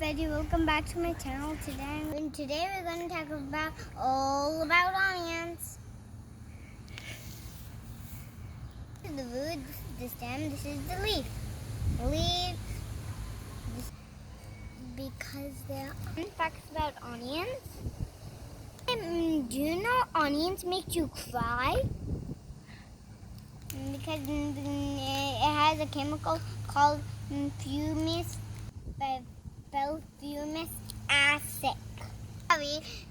everybody, welcome back to my channel today. And today we're going to talk about all about onions. This is the root, this is the stem, this is the leaf. Leaves, because there are fun facts about onions. Do you know onions make you cry? Because it has a chemical called fumus acid.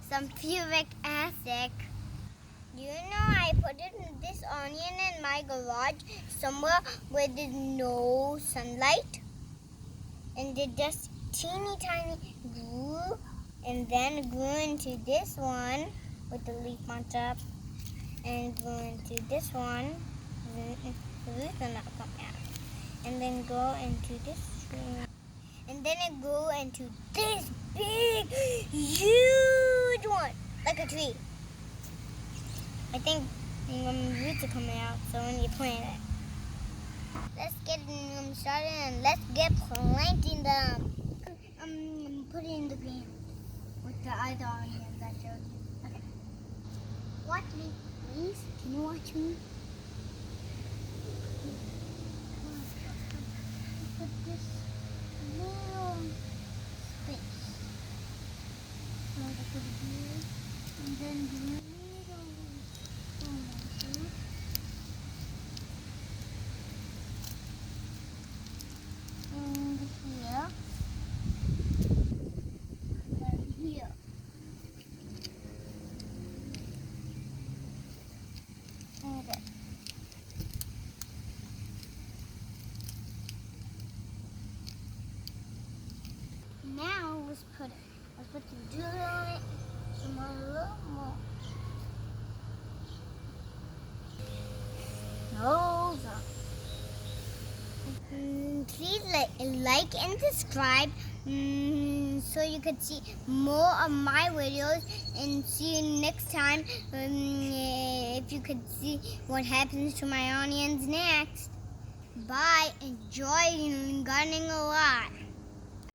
Sulfuric acid. You know, I put this onion in my garage somewhere where there's no sunlight, and it just teeny tiny grew, and then grew into this one with the leaf on top, and grew into this one. The roots are not coming out, and then go into this tree. And then it grew into this big, huge one, like a tree. I think roots are coming out, so when you plant it. Let's get started and let's get planting them. Put it in the ground with the other onions I showed you. Okay. Watch me, please. Can you watch me? Put this little space. So I put it here, and then the little here. And here. And here. Okay. Now let's put some dirt on it, some more, a little more. Over. Please like and subscribe so you can see more of my videos, and see you next time if you could see what happens to my onions next. Bye. Enjoy gardening a lot.